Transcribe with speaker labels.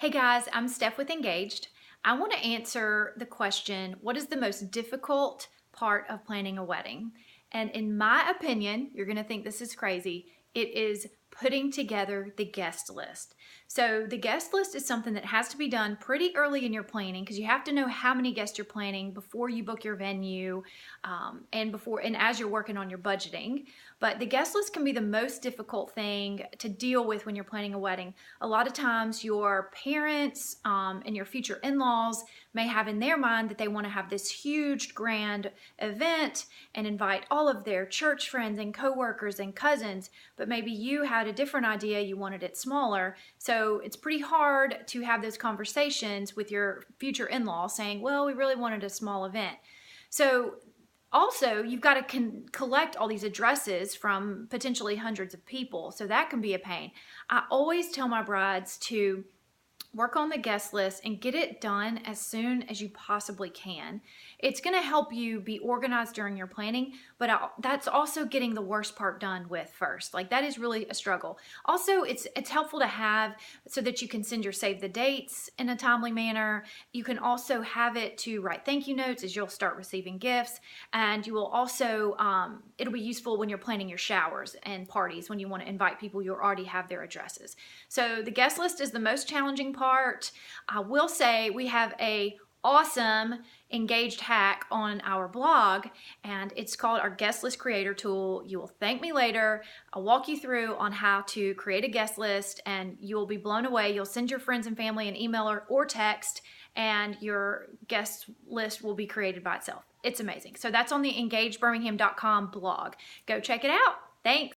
Speaker 1: Hey guys, I'm Steph with Engaged. I want to answer the question, what is the most difficult part of planning a wedding? And in my opinion, you're going to think this is crazy, it is putting together the guest list. So the guest list is something that has to be done pretty early in your planning because you have to know how many guests you're planning before you book your venue and as you're working on your budgeting. But the guest list can be the most difficult thing to deal with when you're planning a wedding. A lot of times your parents and your future in-laws may have in their mind that they want to have this huge grand event and invite all of their church friends and coworkers and cousins, but maybe you had a different idea, you wanted it smaller. So it's pretty hard to have those conversations with your future in-law saying, well, we really wanted a small event. So also, you've got to collect all these addresses from potentially hundreds of people, so that can be a pain. I always tell my brides to work on the guest list and get it done as soon as you possibly can. It's going to help you be organized during your planning, but that's also getting the worst part done with first. Like, that is really a struggle. Also, it's helpful to have so that you can send your save the dates in a timely manner. You can also have it to write thank you notes as you'll start receiving gifts, and you will also it'll be useful when you're planning your showers and parties when you want to invite people you already have their addresses. So the guest list is the most challenging part. I will say we have a awesome Engaged hack on our blog, and it's called our guest list creator tool. You will thank me later. I'll walk you through on how to create a guest list, and you will be blown away. You'll send your friends and family an email or text, and your guest list will be created by itself. It's amazing. So that's on the engagebirmingham.com blog. Go check it out. Thanks.